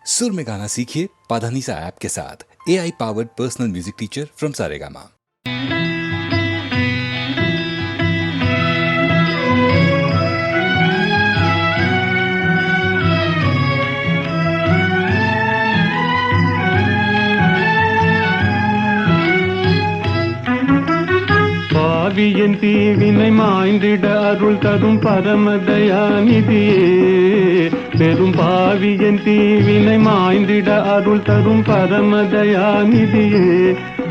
सुर में गाना सीखिए पाधानीसा ऐप के साथ। AI powered personal music teacher from Saregama. பாவியன் தீவினை மாய்ந்திட அருள் தரும் பரமதயாநிதியே, பெரும் பாவியன் தீவினை மாய்ந்திட அருள் தரும் பரமதயாநிதியே,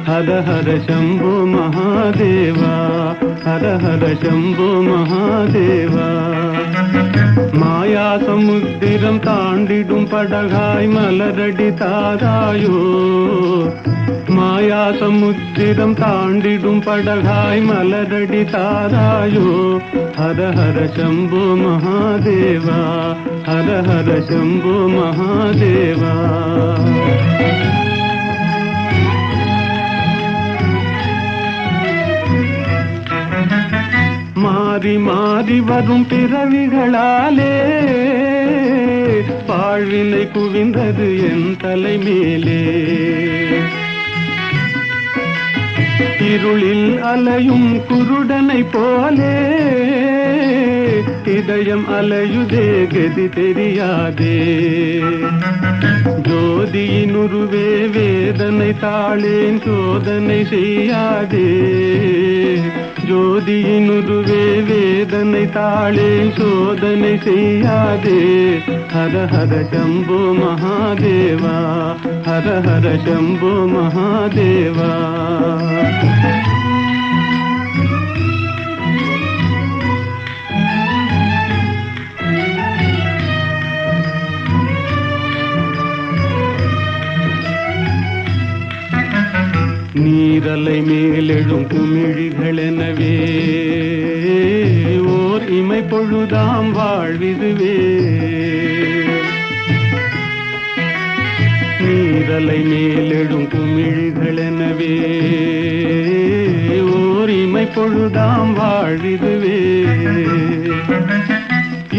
ஹர ஹர சம்போ மகாதேவா, ஹர ஹர சம்போ மகாதேவா. மாயா சமுத்திரம் தாண்டிடும் படகாய் மலரடி தாராயோ, மாயா சமுத்திரம் தாண்டிடும் படகாய் மலரடி தாராயோ, ஹர ஹர சம்போ மகாதேவா, ஹர ஹர சம்போ மகாதேவா. மாறி மாறி வரும் பிறவிகளாலே பாழ்வினை குவிந்தது என் தலை மேலே. இருளில் அலையும் குருடனை போலே இதயம் அலையுதே, கதி தெரியாதே. ஜோதியினுருவே வேதனை தாளேன் சோதனை செய்யாதே, ஜோதியினுருவே வேதனை தாளேன் சோதனை செய்யாதே. ஹர ஹர சம்போ மகாதேவா, ஹர ஹர சம்போ மகாதேவா. நீரலை மேலெழும் குமிழிகளெனவே ஓர் இமை பொழுதாம் வாழ்விதுவே. நீரலை மேலெழும் குமிழிகளெனவே ஓர் இமை பொழுதாம் வாழ்விதுவே.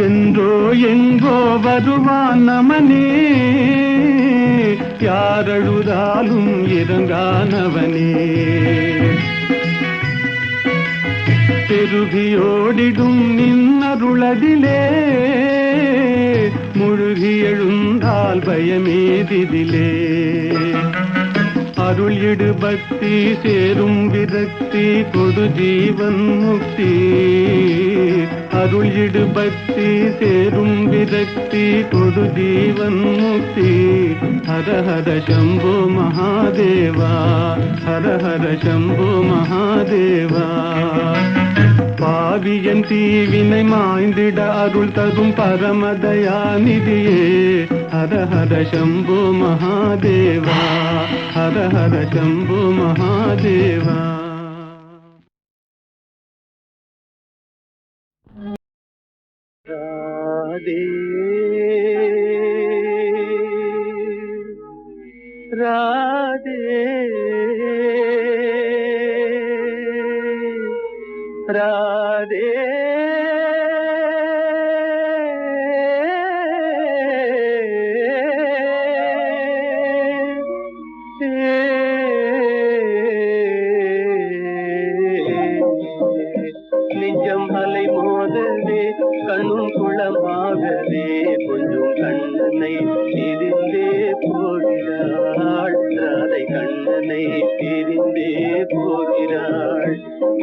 என்றோ எங்கோ வருவான் நமனே, யாரழுதாலும் இறங்கானவனே. பெருகியோடிடும் நின்னருளதிலே, முழுகி எழுந்தால் பயமேதிதிலே. அருள் இடு பக்தி சேரும் விரக்தி கொடு ஜீவன் முக்தி, அருள் இடு பக்தி சேரும் விரக்தி கொடு ஜீவன் முக்தி. ஹர ஹர சம்போ மகாதேவா, ஹர ஹர சம்போ மகாதேவா. பாவியன் தீவினை மாய்ந்திட அருள் தரும் பரமதயாநிதியே, ஹர ஹர சம்போ மகாதேவா, ஹர ஹர சம்போ மகாதேவா. ராதே ராதே ராதே நெஞ்சம் அலை மோதவே கண்ணும் குளமாகவே கொஞ்சம் கண்ணனை பிரிந்தே போகிறாள், ராதை கண்ணனை பிரிந்தே போகிறாள்.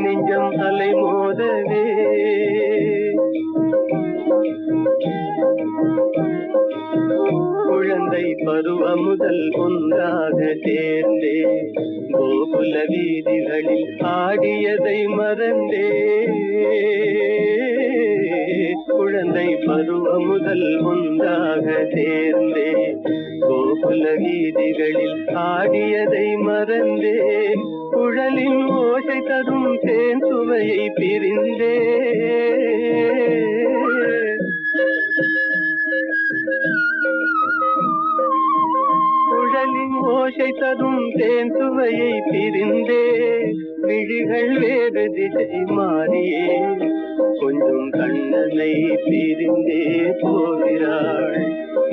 நெஞ்சம் அலை மோதவே குழந்தை பருவம் முதல் ஒன்றாக சேர்ந்தே கோகுல வீதிகளில் ஆடியதை மறந்தே. குழந்தை பருவம் முதல் ஒன்றாக சேர்ந்தே கோகுல வீதிகளில் ஆடியதை மறந்தே. குழலின் ஓசை தரும் தேன் சுவையை பிரிந்தே. குழலின் ஓசை ஓசை தரும் தேன் சுவையை பிரிந்தே விழிகள் வேறு திசை மாறியே கொஞ்சம் கண்ணனை பிரிந்தே போகிறாள்.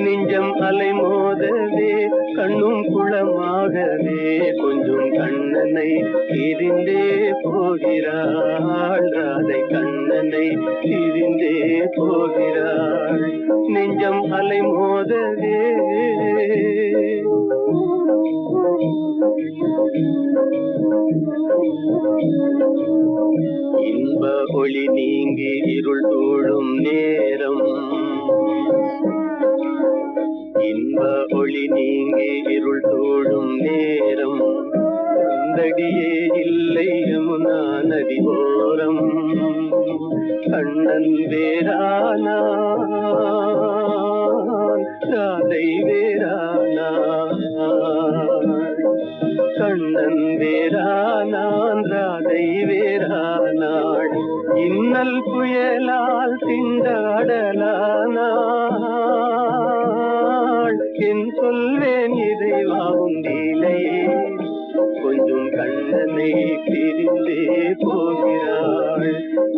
நெஞ்சம் அலை மோதவே கண்ணும் குளமாகவே கொஞ்சம் கண்ணனை பிரிந்தே போகிறாள். ராதை கண்ணனை பிரிந்தே போகிறாள். நெஞ்சம் அலை மோதவே இன்ப ஒளி நீங்கி இருள் சூழும் நேரம், இன்ப ஒளி நீங்கி இருள் சூழும் நேரம், அந்தடியே இல்லை யமுனா நதி ஓரம். கண்ணன் வேறானா ராதை வேறானா, கண்ணன் வேறானான் ராதை வேறானாள். இன்னல் புயலால் திண்டாடலானாள். என் சொல்வேன் இறைவா உண்டிலையே கொஞ்சம் கண்ணனை பிரிந்தே போகிறாள்.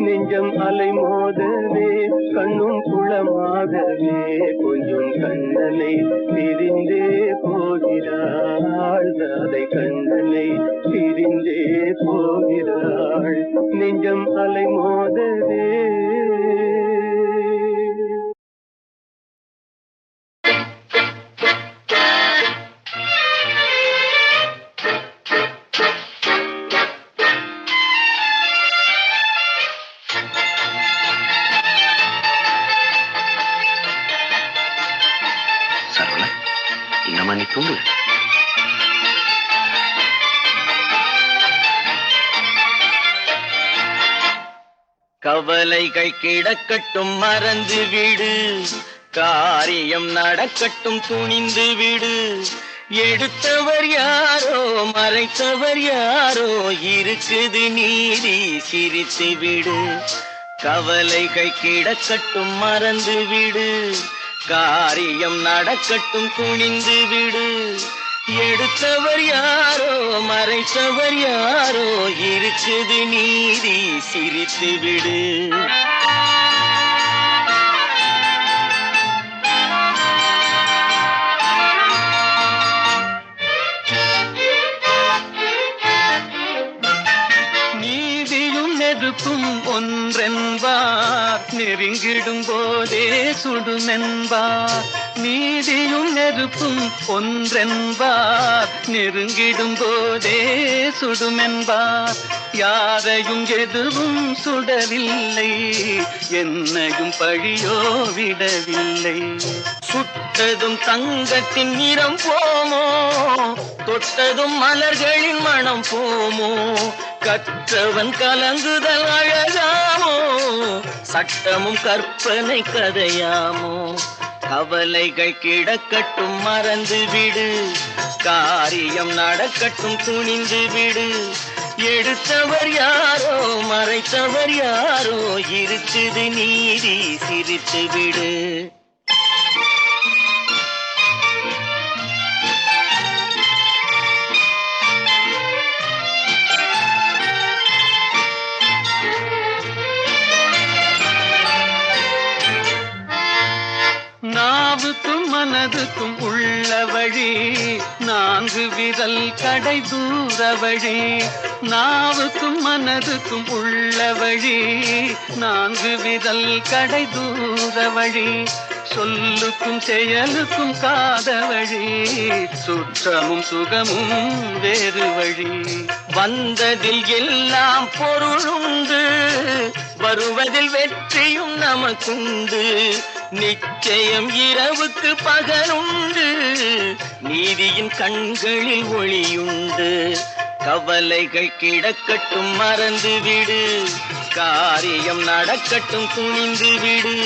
நெஞ்சம் அலை மோதவே கண்ணும் குளமாகவே கொஞ்சம் கண்ணனை பிரிந்தே போகிறாள். ராதை கண்ணனை பிரிந்தே போகிறாள். நெஞ்சம் அலை மோதவே நீ தூங்கல. கவலைகள் கிடக்கட்டும் மறந்து விடு, காரியம் நடக்கட்டும் துணிந்து விடு. எடுத்தவர் யாரோ மறைத்தவர் யாரோ இருக்குது நீதி சிரித்து விடு. கவலைகள் கிடக்கட்டும் மறந்து விடு, காரியம் நடக்கட்டும் துணிந்து விடு. எடுத்தவர் யாரோ மறைத்தவர் யாரோ இருக்குது நீதி சிரித்து விடு. நீதியும் நெருப்பும் ஒன்றென்பார், நெருங்கிடும் போதே சுடுமென்பார். நீதியும் நெருப்பும் ஒன்றென்பார், நெருங்கிடும் போதே சுடுமென்பார். யாரையும் எதுவும் சுடவில்லை, என்னையும் பழியோ விடவில்லை. சுட்டதும் தங்கத்தின் நிறம் போமோ, தொட்டதும் மலர்களின் மனம் போமோ. கற்றவன் கலங்குதல் அழகாமோ, சட்டமும் கற்பனை கதையாமோ. கவலைகள் கிடக்கட்டும் மறந்து விடு, காரியம் நடக்கட்டும் துணிந்து விடு. எடுத்தவர் யாரோ மறைத்தவர் யாரோ இருக்குது நீதி சிரித்து விடு. நாவுக்கும் மனதுக்கும் உள்ள வழி, நான்கு விரல் கடை தூர வழி. நாவுக்கும் மனதுக்கும் உள்ள வழி, நான்கு விரல் கடை தூர வழி. சொல்லுக்கும் செயலுக்கும் காத வழி, சுற்றமும் சுகமும் வேறு வழி. வந்ததில் எல்லாம் பொருளுண்டு, வருவதில் வெற்றியும் நமக்குண்டு. நிச்சயம் இரவுக்கு பகலுண்டு, நீதியின் கண்களில் ஒளியுண்டு. கவலைகள் கிடக்கட்டும் மறந்து விடு, காரியம் நடக்கட்டும் துணிந்து விடு.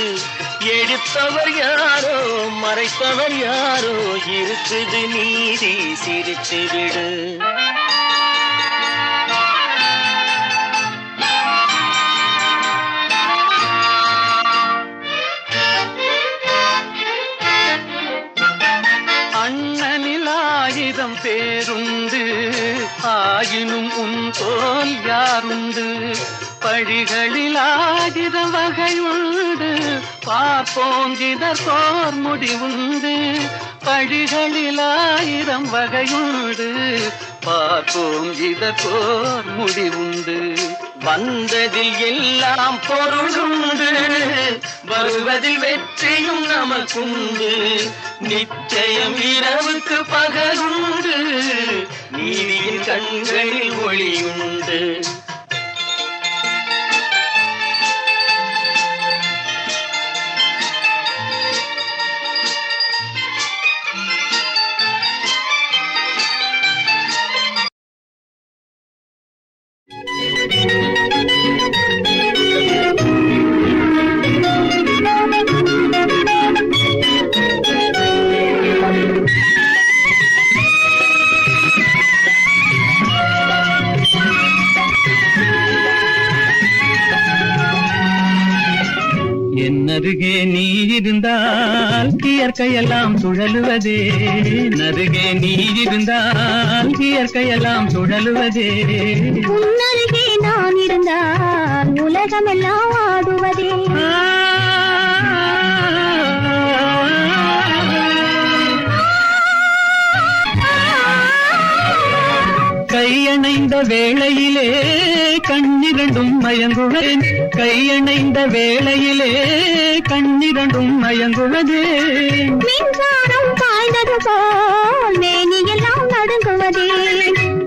எடுத்தவர் யாரோ மறைத்தவர் யாரோ இருக்குது நீதி சிரித்து விடு. ஆயிரம் பேருண்டு, ஆயினும் உன் போல் யாருண்டு? பழிகளில் ஆயிரம் வகையுண்டு, பார்ப்போம் இதற்கோர் முடிவுண்டு. பழிகளில் ஆயிரம் வகையுண்டு, பார்ப்போம் இதற்கோர் முடிவுண்டு. வந்ததில் எல்லாம் பொருளுண்டு, வருவதில் வெற்றியும் நமக்குண்டு. நிச்சயம் இரவுக்கு பகலுண்டு, நீதியின் கண்களில் ஒளியுண்டு. என்னருகே நீ இருந்தால் இயற்கையெல்லாம் சுழலுவதே, நருகே நீ இருந்தால் இயற்கையெல்லாம் சுழலுவதே. உன்னருகே நான் இருந்தால் உலகமெல்லாம் ஆடுவதே. கையணைந்த வேளையிலே கண்ணிரண்டும் மயங்குவேன், கையணைந்த வேளையிலே கண்ணிரண்டும் மயங்குவதே. மின்சாரம் பாய்ந்தது போல் மேனியெல்லாம் நடுங்குவதே,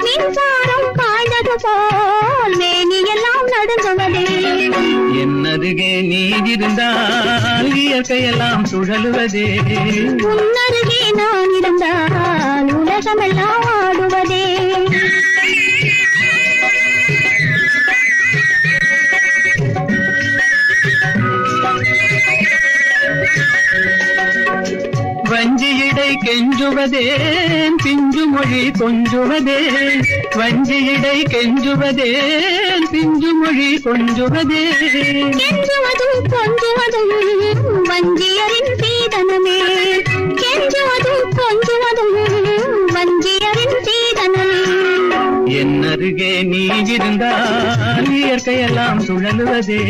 மின்சாரம் பாய்ந்தது போல் மேனியெல்லாம் நடுங்குவதே. என்னருகே நீ இருந்தால் இயற்கையெல்லாம் சுழலுவதே. உன்னருகே நான் இருந்தால் உலகமெல்லாம் ஆடுவதே. வஞ்சியிடை கெஞ்சுவதேன் பிஞ்சு மொழி கொஞ்சுவதேன், வஞ்சியிடை கெஞ்சுவதேன் பிஞ்சு மொழி கொஞ்சுவதே. கெஞ்சுவதும் கொஞ்சுவதும் வஞ்சியரின் சீதனமே, கெஞ்சுவதும் கொஞ்சுவதும் வஞ்சியரின் சீதனமே. என்னருகே நீ இருந்தால் இயற்கையெல்லாம் சுழலுவதே.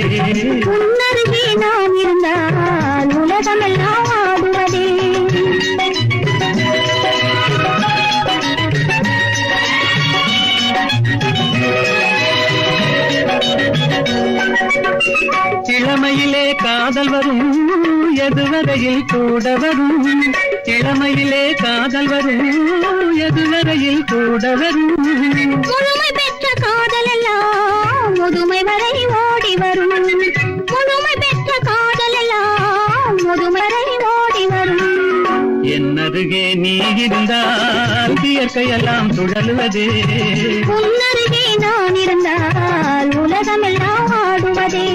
உன்னருகே நான் இருந்தால் உலகமெல்லாம் ஆடுவதே. இளமையிலே காதல் வரும், எதுவரையில் கூட வரும். இளமையிலே காதல் வரும், எதுவரையில் கூட வரும். முழுமை பெற்ற காதல் எல்லாம் முதுமை வரை ஓடி வரும், முழுமை பெற்ற காதல் எல்லாம் முதுமை வரை ஓடி வரும். என்னருகே நீ இருந்தால் இயற்கையெல்லாம் சுழலுவதே. உன்னருகே நான் இருந்தால் உலகமெல்லாம் ஆடுவதே.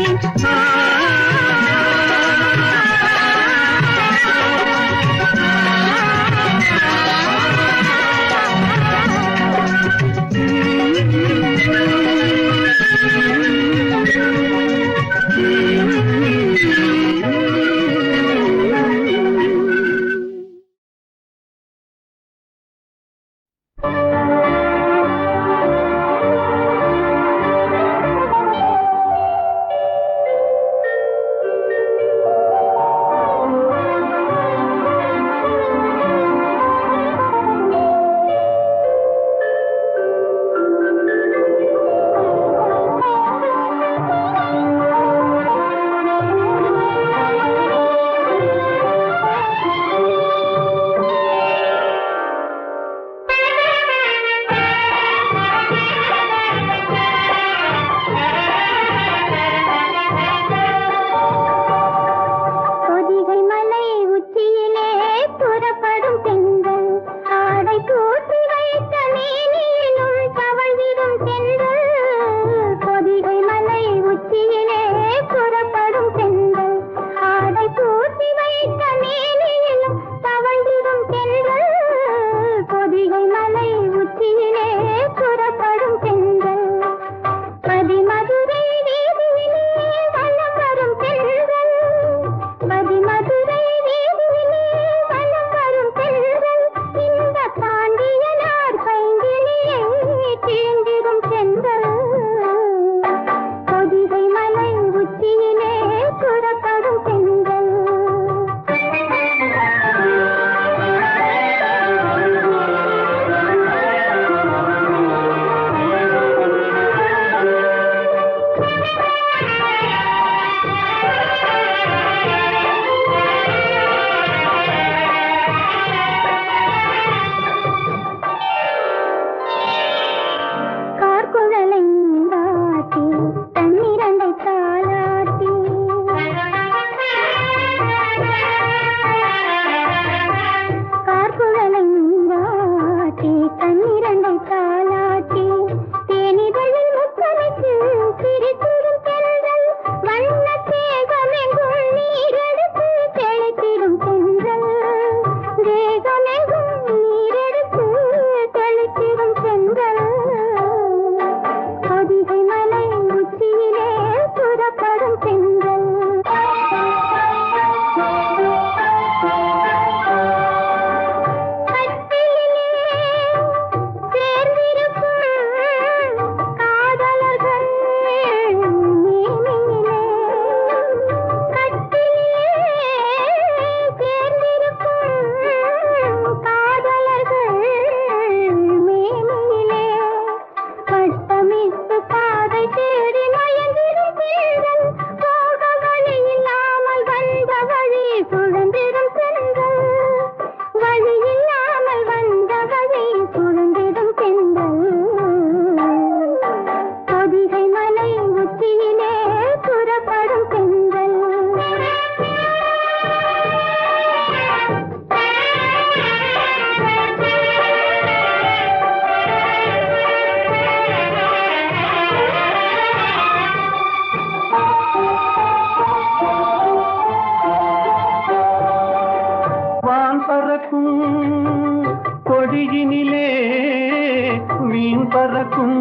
பறக்கும்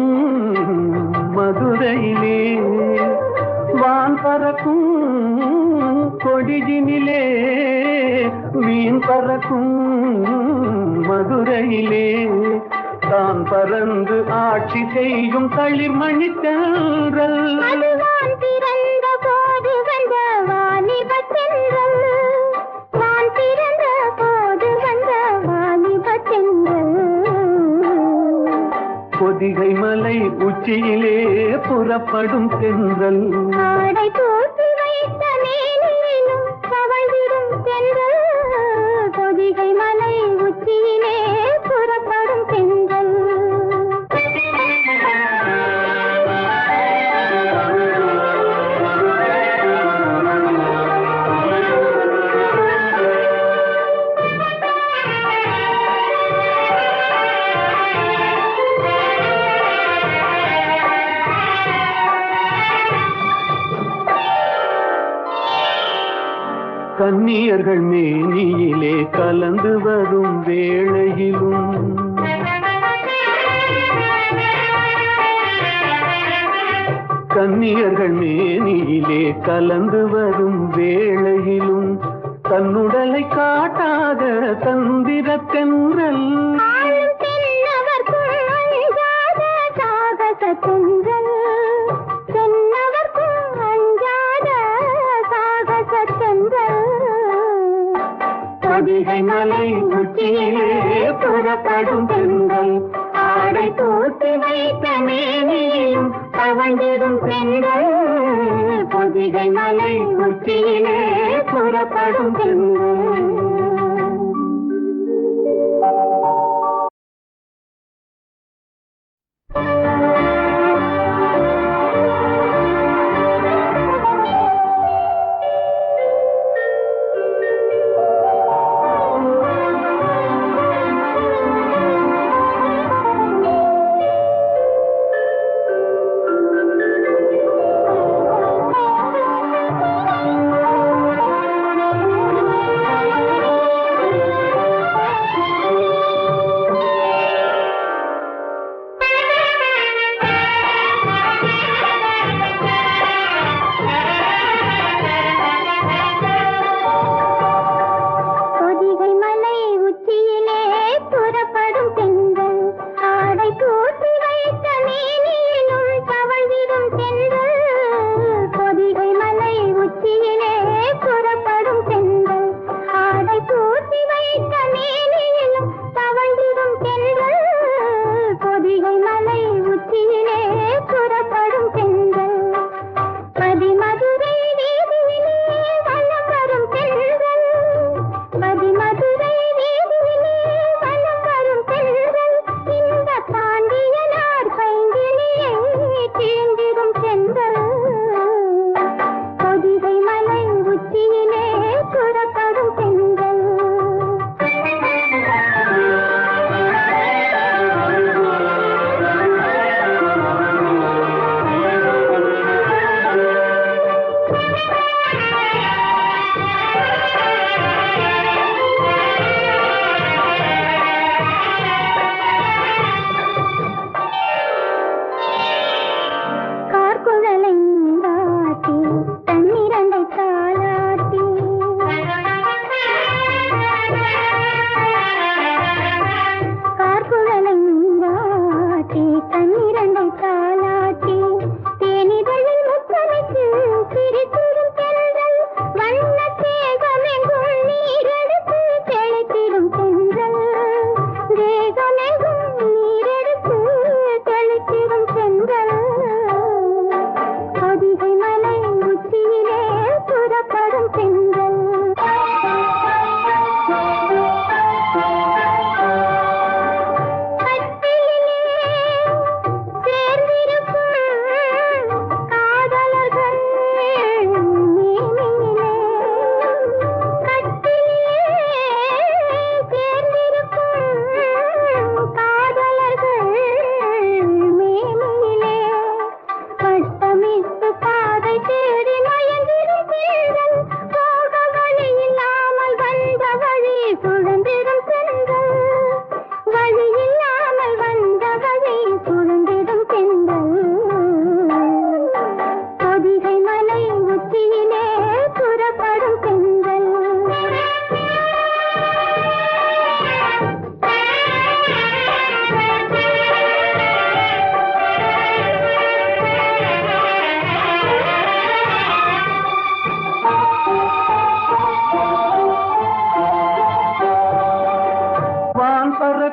மதுரையிலே வான் பறக்கும் கொடியினிலே மீன் பறக்கும் மதுரையிலே தான் பறந்து ஆட்சி செய்யும் தளிர்மணி தென்றல் அதுவான் பிறந்த போது வந்த வாலிபத் தென்றல். வான் பிறந்த போது வந்த வாலிபத் தென்றல். பொதிகை மலை உச்சியிலே புறப்படும் தென்றல் ஆடை தூக்கி வைத்த மேனியிலும் தவழ்ந்திடும் தென்றல். பொதிகை மலை உச்சியிலே புறப்படும் தென்றல். கன்னியர்கள் மேனியிலே கலந்து வரும் வேளையிலும் கன்னியர்கள் மேனியிலே கலந்து வரும் வேளையிலும் தன்னுடலை காட்டாத தந்திர தென்றல் ஆளும் தென்னவர்க்கும் அஞ்சாத சாகச தென்றல். தென்னவர்க்கும் அஞ்சாத சாகச தென்றல். பொதிகை மலை உச்சியிலே புறப்படும் தென்றல் ஆடை தூக்கி வைத்த மேனியும் தவழ்ந்திடும் தென்றல். பொதிகை மலை உச்சியிலே புறப்படும் தென்றல்.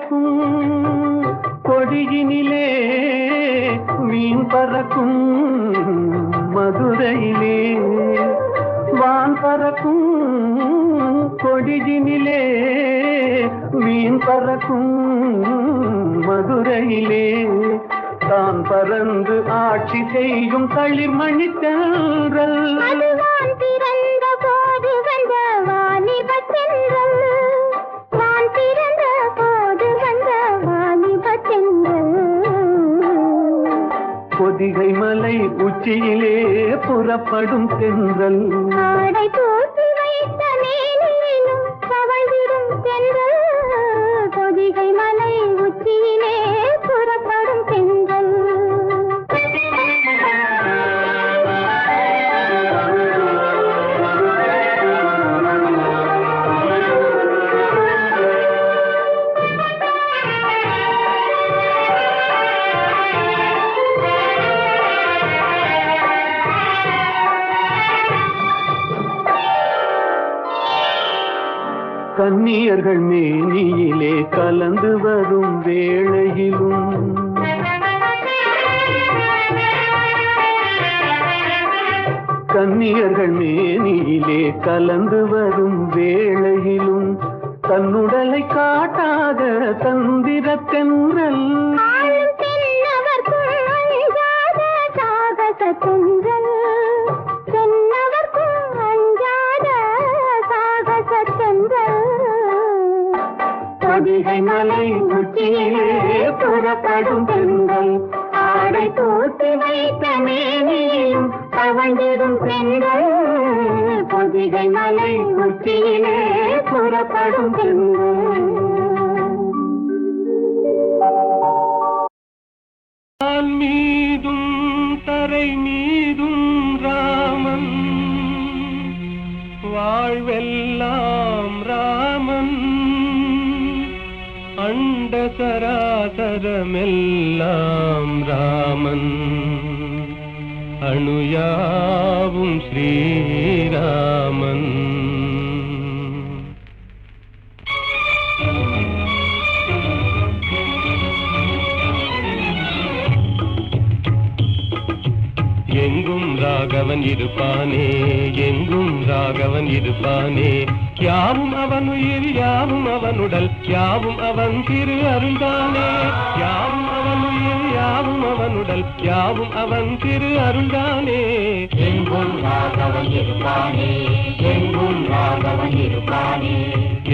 பறக்கும் கொடியினிலே மீன் பறக்கும் மதுரையிலே வான் பறக்கும் கொடியினிலே மீன் பறக்கும் மதுரையிலே தான் பறந்து ஆட்சி செய்யும் தளிர்மணி தென்றல் அதுவான் பிறந்த போது வந்த வாலிபத் தென்றல். வான் பிறந்த போது வந்த வாலிபத் தென்றல். பொதிகை மலை உச்சியிலே புறப்படும் தென்றல் ஆடை தூக்கி வைத்த மேனியிலும் தவழ்ந்திடும் தென்றல். பொதிகை மலை உச்சியிலே புறப்படும் தென்றல். கன்னியர்கள் மேனியிலே கலந்து வரும் வேளையிலும் கன்னியர்கள் மேனியிலே கலந்து வரும் வேளையிலும் தன்னுடலை காட்டாத தந்திர தென்றல் ஆளும் தென்னவர்க்கும் அஞ்சாத சாகச தென்றல். தென்னவர்க்கும் அஞ்சாத சாகச தென்றல். பொதிகை மலை உச்சியிலே புறப்படும் தென்றல் ஆடை தூக்கி வைத்த மேனியும் தவழ்ந்திடும் பெண்கள். பொதிகை மலை உச்சியிலே புறப்படும் பெண்கள். வான் மீதும் தரை மீதும் ராமன் வாழ்வெல்லாம் ராமன் அண்ட சராசரமெல்லாம் ராமன் அணுயாவும் ஸ்ரீராமன் எங்கும் ராகவன் இருப்பானே எங்கும் ராகவன் இருப்பானே யாவும் அவன் உயிர் யாவும் அவனுடல் யாவும் அவன் திரு அருள்தானே யாவும் அவன் உயிர் யாவும் அவனுடல் யாவும் அவன் திரு அருள்தானே எங்கும் ராகவன் இருப்பானே எங்கும் ராகவன் இருப்பானே.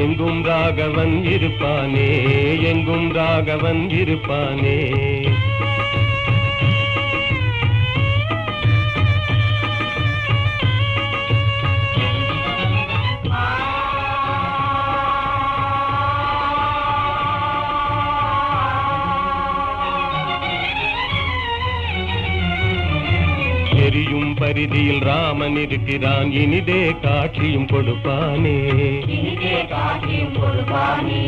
எங்கும் ராகவன் இருப்பானே எங்கும் ராகவன் இருப்பானே எரியும் பரிதியில் ராமன் இருக்கிறான் இனிதே காட்சியும் கொடுப்பானே இனிதே காட்சியும் கொடுப்பானே.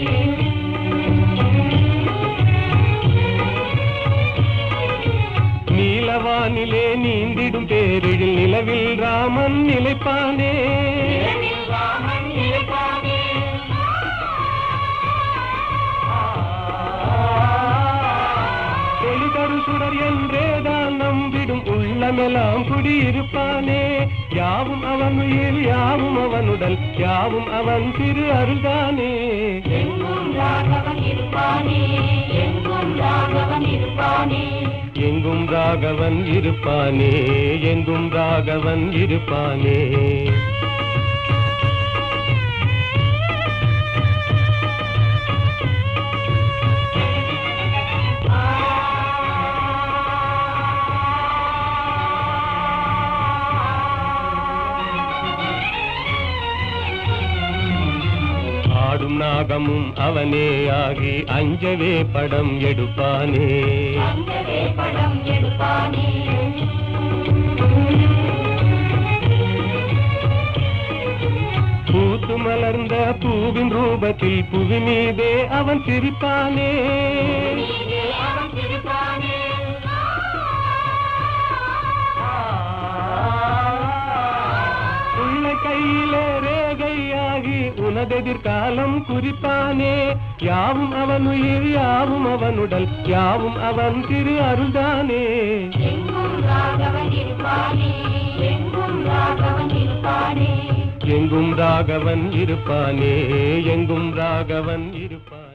நீலவானிலே நீந்திடும் பேரில் நிலவில் ராமன் நிலைப்பானே ராமன் நிலைப்பானே. ஒளிதரு சுடர் என்றேதான் நம்பிடும் உள்ளமெல்லாம் குடியிருப்பானே யாவும் அவன் உயிர் யாவும் அவனுடல் யாவும் அவன் திரு அருள்தானே எங்கும் ராகவன் இருப்பானே எங்கும் ராகவன் இருப்பானே. எங்கும் ராகவன் இருப்பானே எங்கும் ராகவன் இருப்பானே ஆடும் நாகமும் அவனே ஆகி அஞ்சவே படம் எடுப்பானே அங்கவே படம் எடுப்பானே. பூத்து மலர்ந்த பூவின் ரூபத்தில் புவி மீதே அவன் சிரிப்பானே இனிதே அவன் சிரிப்பானே. உள்ள கையிலே ரேகையாகி உனதெதிர்காலம் குறிப்பானே. யாவும் அவன் உயிர், யாவும் அவனுடல், யாவும் அவன் திரு அருள்தானே. எங்கும் ராகவன் இருப்பானே, எங்கும் ராகவன் இருப்பானே, எங்கும் ராகவன் இருப்பானே, எங்கும் ராகவன் இருப்பானே.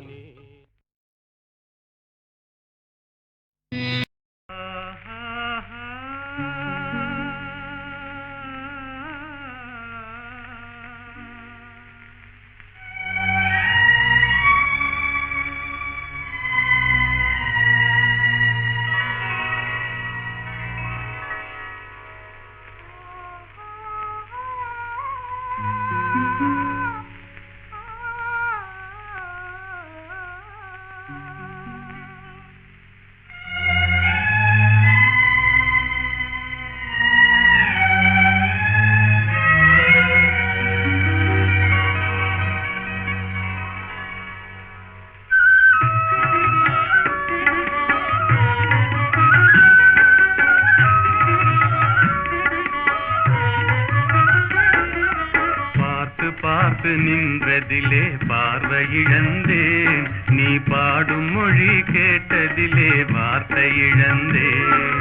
பார்த்து நின்றதிலே பார்வை இழந்தேன், நீ பாடும் மொழி கேட்டதிலே வார்த்தை இழந்தேன்.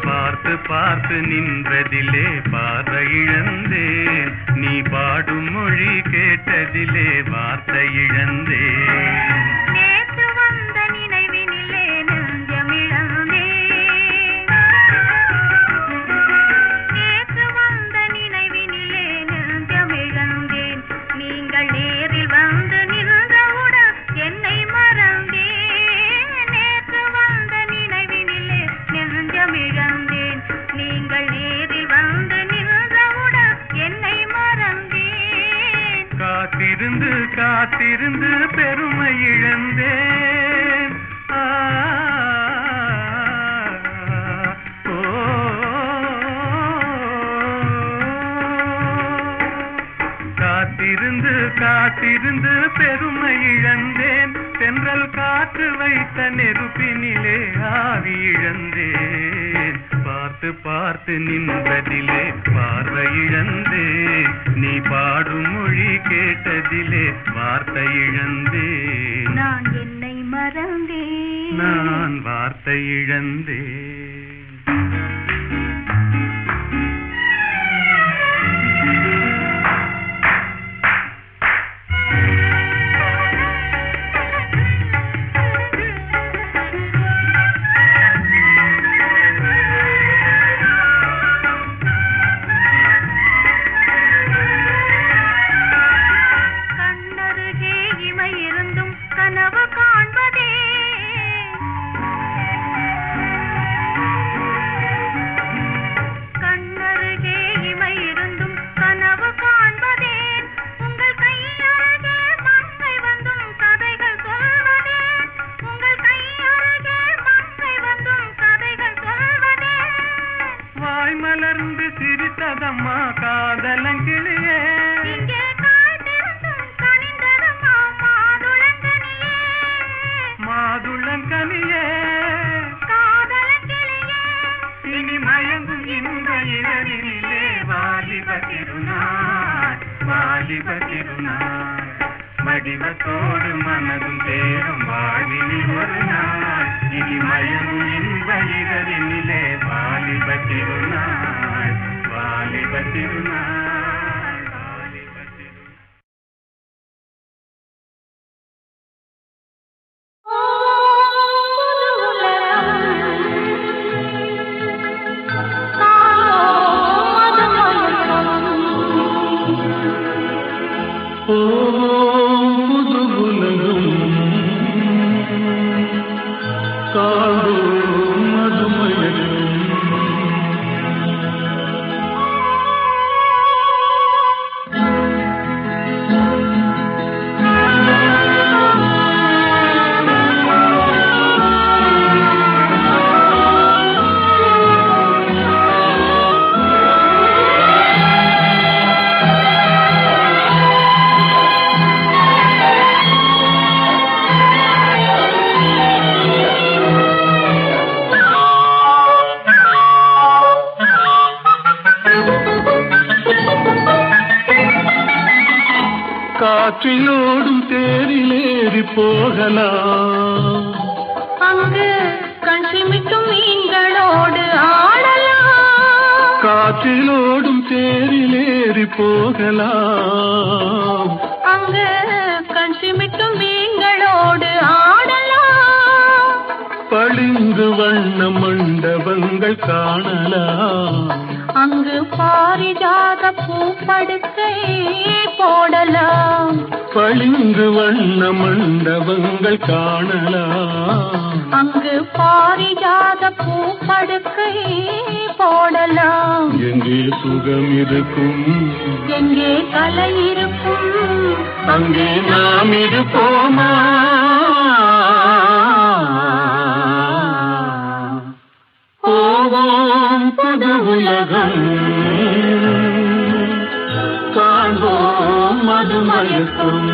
பார்த்து பார்த்து நின்றதிலே பார்வை இழந்தேன், நீ பாடும் மொழி கேட்டதிலே வார்த்தை இழந்தேன். நேற்று வந்த நினைவினிலே நெஞ்சமிழந்தேன், நேற்று வந்த நினைவினிலே நெஞ்சமிழந்தேன். நீங்கள் நேரில் வந்து நின்றவுடன் என்னை மறந்தேன். நேற்று வந்த நினைவினிலே நெஞ்சமிழந்தேன், நீங்கள் நேரில் வந்து நின்றவுடன் என்னை மறந்தேன். காத்திருந்து காத்திருந்து பெருமை இழந்தேன். காத்திருந்து காத்திருந்து பெருமை இழந்தேன், தென்றல் காற்று வைத்த நெருப்பினிலே ஆவி இழந்தேன். பார்த்து பார்த்து நின்றதிலே பார்வை இழந்தேன், நீ பாடும் மொழி கேட்டதிலே வார்த்தை இழந்தேன். நான் என்னை மறந்தேன், நான் வார்த்தை இழந்தேன். கண்ணருகே இமை இருந்தும் கனவு காண்பதே, கண்ணருகே இமை இருந்தும் கனவு காண்பதே. உங்கள் கையருகே மங்கை வந்தும் கதைகள் சொல்வதே, உங்கள் கையருகே மங்கை வந்தும் கதைகள் சொல்வதே. வாய் மலர்ந்து சிரித்ததம்மா காதலங்கிளியே, இங்கே காய்ந்திருந்தும் கனிந்ததம்மா மாதுளங்கனியே, மாதுளங்கனியே. காதலங்கிளியே. இனி மயங்கும் இந்த இரவினிலே வாலிப திருநாள், வாலிப திருநாள். வடிவத்தோடு மனதும் தேரும் வாழ்வினில் ஒரு நாள். இனி மயங்கும் இந்த இரவினிலே வாலிப திருநாள், வாலிப திருநாள், வாலிப திருநாள். காற்றிலோடும் தேரிலேறி போகலாம், அங்கு கண் சிமிட்டும் மீன்களோடு ஆடலாம். காற்றிலோடும் தேரிலேறி போகலாம், அங்கு கண் சிமிட்டும் மீன்களோடு ஆடலாம். பளிங்கு வண்ண மண்டபங்கள் காணலாம், அங்கு பாரிஜாத பூப்படுக்கை போடலாம். பளிங்கு வண்ண மண்டபங்கள் காணலாம், அங்கு பாரிஜாத பூப்படுக்கை போடலாம். எங்கே சுகம் இருக்கும், எங்கே கலை இருக்கும், அங்கே நாம் இருப்போமா? போவோம் புது உலகம், காண்போம் மதுமயக்கம்.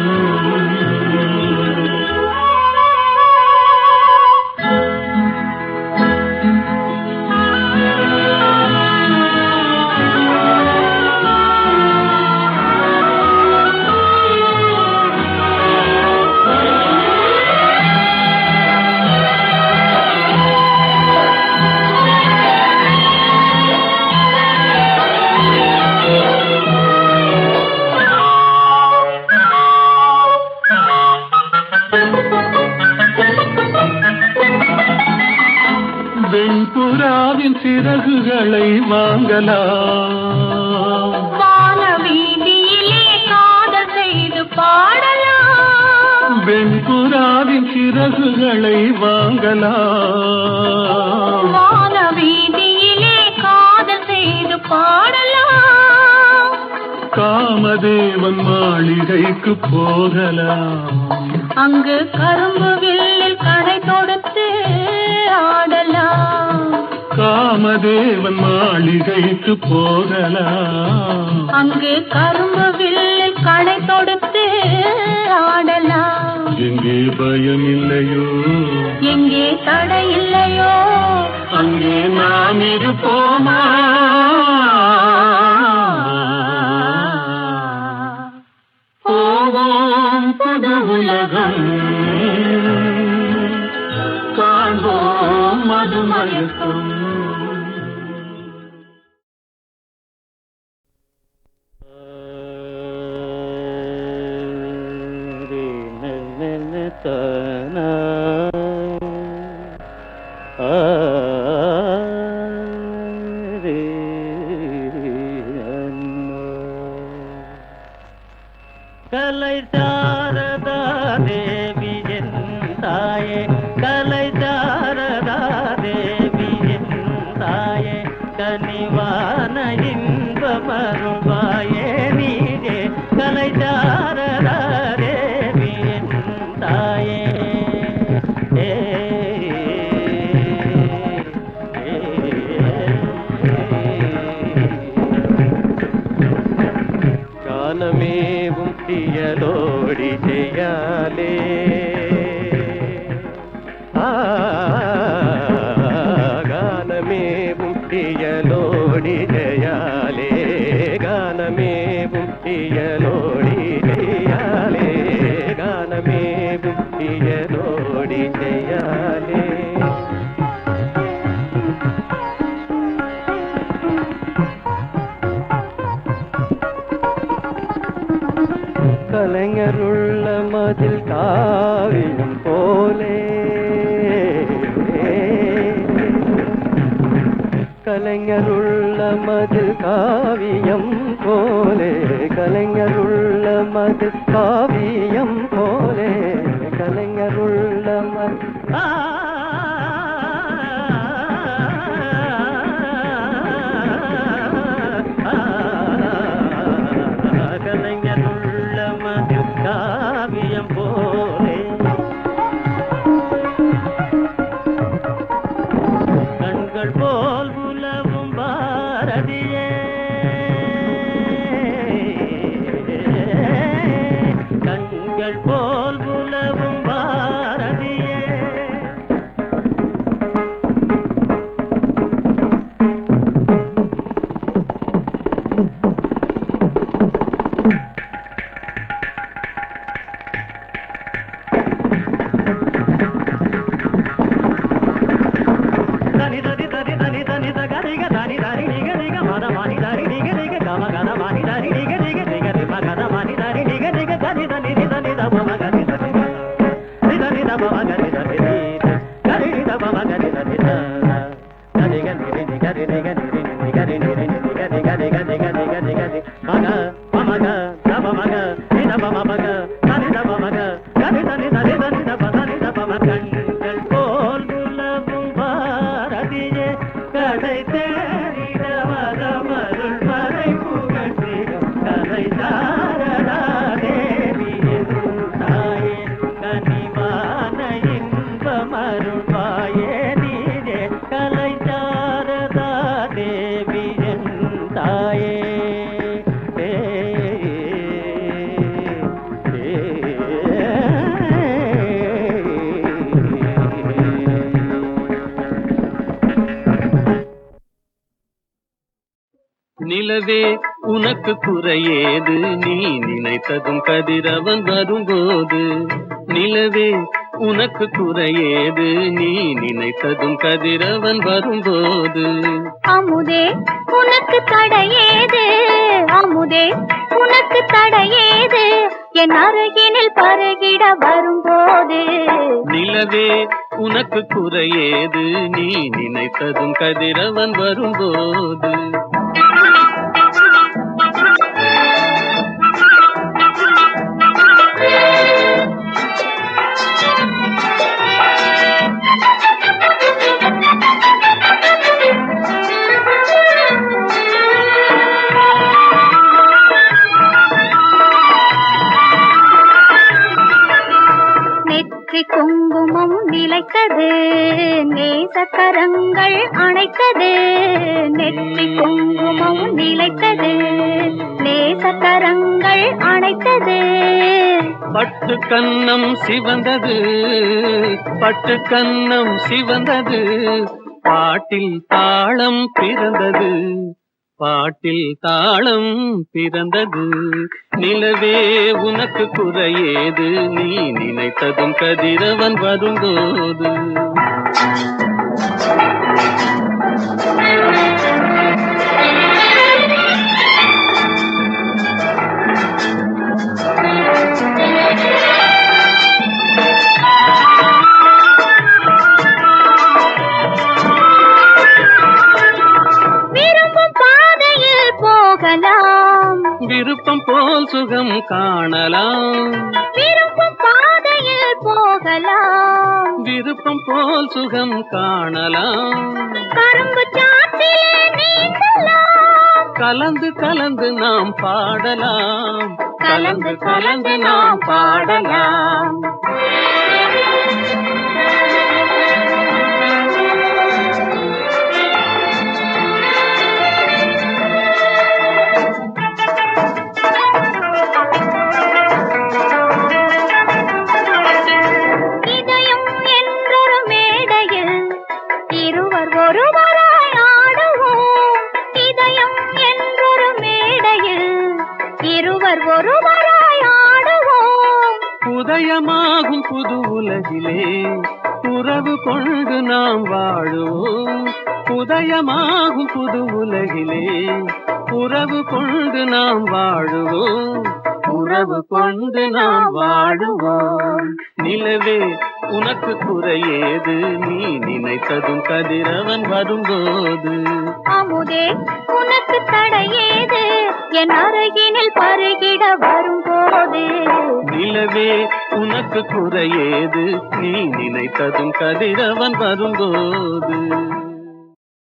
வெண்புறாவின் சிறகுகளை வாங்கலாம், வானவீதியிலே காதல் செய்து பாடலாம். வெண்புறாவின் சிறகுகளை வாங்கலாம், வானவீதியிலே காதல் செய்து பாடலாம். காமதேவன் மாளிகைக்கு போகலாம், அங்கு கரும்பு வில்லில் கடை தொடுத்து ஆடலாம். காமதேவன் மாளிகைக்கு போகலாம், அங்கு கரும்பு வில்லில் கடை தொடுத்து ஆடலாம். எங்கே பயம் இல்லையோ, எங்கே தடை இல்லையோ, அங்கே நாம் இருப்போமா? போவோம் புது உலகம், காண்போம் மதுமயக்கம். கலை சாரதா தேவி என் தாயே, கலை சாரதா தேவி என் தாயே, கனிவான இன்பமருள்வாயே நீயே, கலை சாரதா தேவி என் தாயே. காலமேவும் தியலோடி செய்யாலே, காலமேவும் தியலோடி செய்யாலே, காலமேவும் தியலோடி செய்யாலே, காலமேவும் தியலோடி செய்யாலே. கலைஞருள்ள மதில் காவியம் போலே, கலைஞருள்ள மதில் காவியம் போலே, கலைஞருள்ள மதில் காவியம் போலே, கலைஞருள்ள மதில் கலைஞருள்ள மதில் காவியம் போலே. கண்கள் போல் உலவும் பாரதியே, கண்கள் போல் உலவும் பாரதியே, நிலவே உனக்கு குறையேது நீ நினைத்ததும் கதிரவன் வரும்போது. நிலவே உனக்கு குறையேது நீ நினைத்ததும் கதிரவன் வரும்போது. அமுதே உனக்கு தடையேது, அமுதே உனக்கு தடையேது, என் அருகினில் பருகிட வரும்போது. நிலவே உனக்கு குறையேது நீ நினைத்ததும் கதிரவன் வரும்போது. குங்குமம் நிலைத்தது, நேசக்கரங்கள் அணைத்தது. நெற்றி குங்குமம் நிலைத்தது, நேசக்கரங்கள் அணைத்தது. பட்டு கன்னம் சிவந்தது, பட்டு கன்னம் சிவந்தது, பாட்டில் தாளம் பிறந்தது, பாட்டில் தாளம் பிறந்தது. நிலவே உனக்கு குறையேது நீ நினைத்ததும் கதிரவன் வரும்போது. விருப்பம் போல் சுகம் காணலாம், விருப்பம் பாதையில் போகலாம், விருப்பம் போல் சுகம் காணலாம். கரும்பு சாற்றிலே நீந்தலாம், கலந்து கலந்து நாம் பாடலாம், கலந்து கலந்து நாம் பாடலாம். ஒருவராய் ஆடுவோம், இதயம் என்றொரு மேடையில் இருவர் ஒருவராய் ஆடுவோம். உதயமாகும் புது உலகிலே உறவு கொண்டு நாம் வாழுவோம். உதயமாகும் புது உலகிலே உறவு கொண்டு நாம் வாழுவோம், உறவு கொண்டு நாம் வாழுவோம். நிலவே உனக்கு குறையேது நீ நினைத்ததும் கதிரவன் வரும்போது. அமுதே உனக்கு தடையேது என் அருகினில் பருகிட வரும்போது. நிலவே உனக்கு குறையேது நீ நினைத்ததும் கதிரவன் வரும்போது.